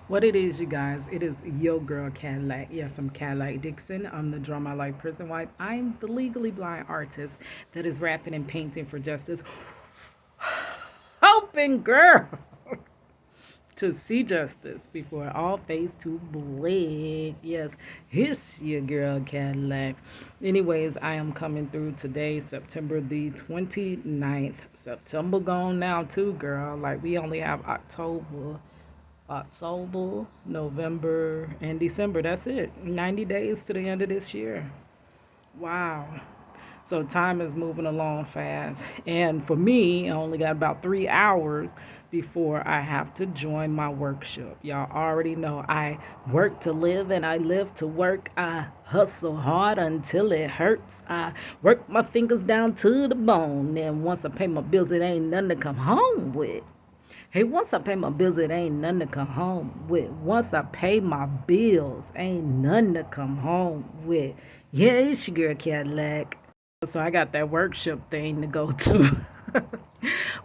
What it is, you guys, it is your girl Cadillac. Yes, I'm Cadillac Dixon. I'm the Draw My Life Prison Wife. I'm the legally blind artist that is rapping and painting for justice. Hoping, girl, to see justice before all face to black. Yes, it's your girl Cadillac. Anyways, I am coming through today, September the 29th. September gone now, too, girl. Like, we only have October, November, and December. That's it. 90 days to the end of this year. Wow. So time is moving along fast. And for me, I only got about 3 hours before I have to join my workshop. Y'all already know I work to live and I live to work. I hustle hard until it hurts. I work my fingers down to the bone. And once I pay my bills, it ain't nothing to come home with. Hey, once I pay my bills, it ain't nothing to come home with. Once I pay my bills, ain't nothing to come home with. Yeah, it's your girl Cadillac. So I got that workshop thing to go to.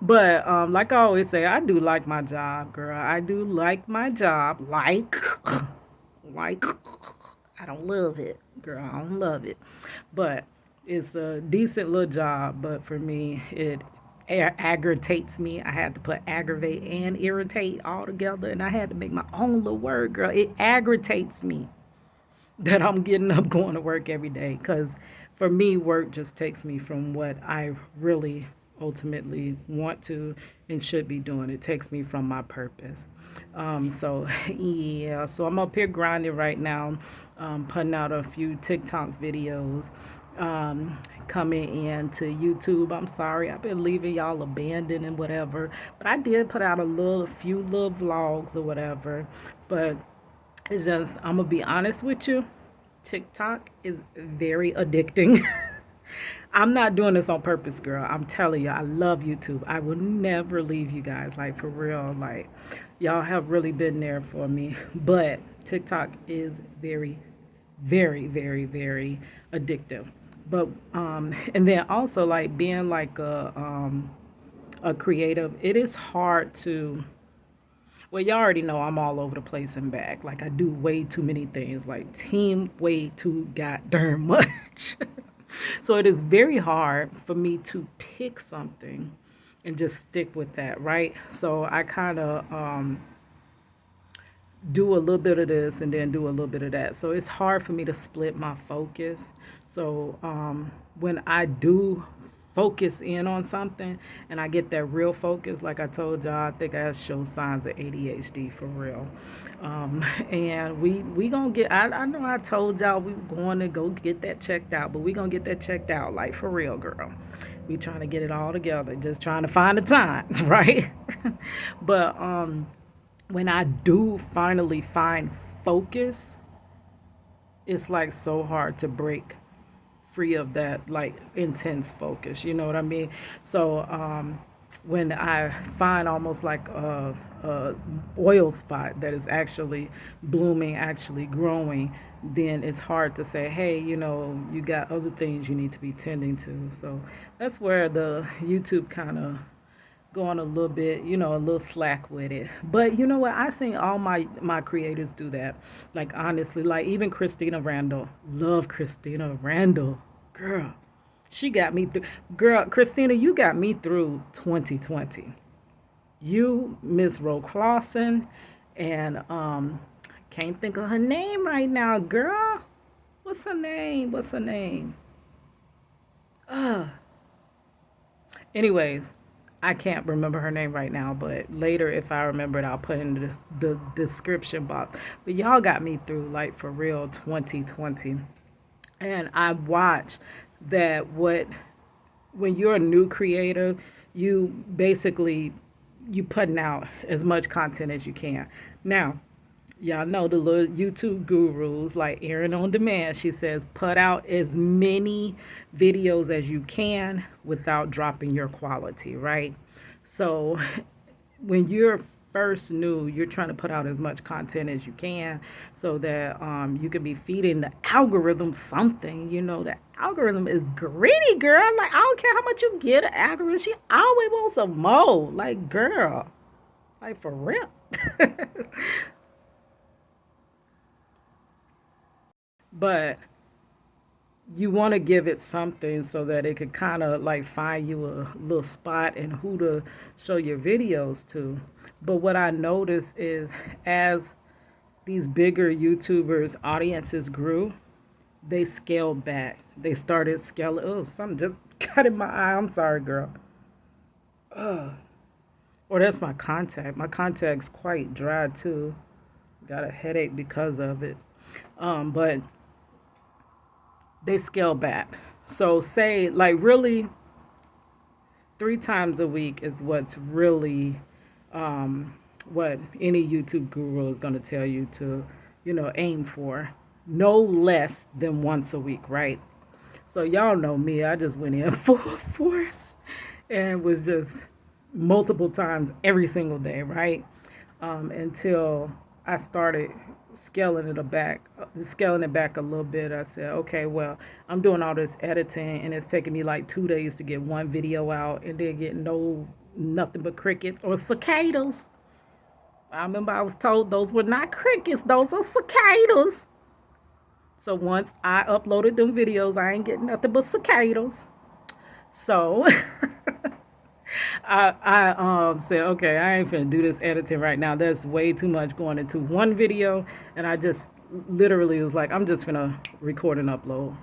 But like I always say, I do like my job, girl. I do like my job. Like, I don't love it, girl. I don't love it. But it's a decent little job. But for me, it aggravates me. I had to put aggravate and irritate all together, and I had to make my own little word, girl. It aggravates me that I'm getting up going to work every day because for me, work just takes me from what I really ultimately want to and should be doing. It takes me from my purpose. So yeah, so I'm up here grinding right now, putting out a few TikTok videos, coming into YouTube. I'm sorry, I've been leaving y'all abandoned and whatever, but I did put out a few little vlogs or whatever. But it's just, I'm gonna be honest with you, TikTok is very addicting. I'm not doing this on purpose, girl. I'm telling you, I love YouTube. I will never leave you guys, like for real. Like, y'all have really been there for me. But TikTok is very, very, very, very addictive. But and then also like being like a creative, it is hard to, well, you already know I'm all over the place and back. Like I do way too many things, like team way too goddamn much. So it is very hard for me to pick something and just stick with that, right? So I kind of do a little bit of this and then do a little bit of that. So it's hard for me to split my focus. So when I do focus in on something and I get that real focus, like I told y'all, I think I show signs of ADHD for real. And we gonna get. I know I told y'all we were going to go get that checked out, but we gonna get that checked out, like for real, girl. We trying to get it all together, just trying to find the time, right? But when I do finally find focus, it's like so hard to break free of that like intense focus. You know what I mean? So when I find almost like a oil spot that is actually blooming, actually growing, then it's hard to say, hey, you got other things you need to be tending to. So that's where the YouTube kind of going a little bit, a little slack with it. But you know what? I seen all my creators do that. Like honestly, like even Christina Randall. Love Christina Randall. Girl, she got me through. Girl, Christina, you got me through 2020. You, Miss Ro Clausen, and can't think of her name right now, girl. What's her name? What's her name? Uh, Anyways, I can't remember her name right now, but later if I remember it, I'll put it in the description box. But y'all got me through like for real 2020. And I watch that what when you're a new creator, you basically you putting out as much content as you can. Now, y'all know the little YouTube gurus like Erin on Demand. She says put out as many videos as you can without dropping your quality, right? So when you're first new, you're trying to put out as much content as you can so that you can be feeding the algorithm something. The algorithm is greedy, girl. Like, I don't care how much you get an algorithm. She always wants some more. Like, girl, like for real. But you want to give it something so that it could kind of like find you a little spot and who to show your videos to. But what I noticed is as these bigger YouTubers audiences grew, they scaled back. They started scaling. Oh, something just got in my eye. I'm sorry, girl. Ugh. Or that's my contact. My contact's quite dry too. Got a headache because of it. But they scale back. So say like really 3 times a week is what's really what any YouTube guru is going to tell you to, aim for. No less than once a week, right? So y'all know me. I just went in full force and was just multiple times every single day, right? Until I started scaling it back a little bit. I said, okay, well, I'm doing all this editing, and it's taking me like 2 days to get one video out, and then get nothing but crickets or cicadas. I remember I was told those were not crickets; those are cicadas. So once I uploaded them videos, I ain't getting nothing but cicadas. So I said, okay, I ain't finna do this editing right now. That's way too much going into one video. And I just literally was like, I'm just finna record and upload.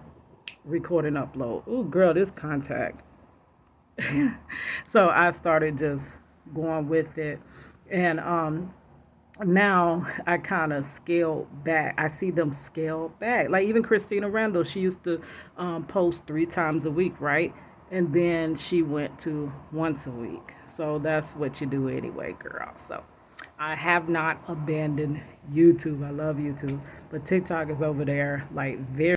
Record and upload. Ooh, girl, this contact. So I started just going with it. And now I kind of scale back. I see them scale back. Like even Christina Randall, she used to post 3 times a week, right? And then she went to once a week. So that's what you do anyway, girl. So I have not abandoned YouTube. I love YouTube, but TikTok is over there like very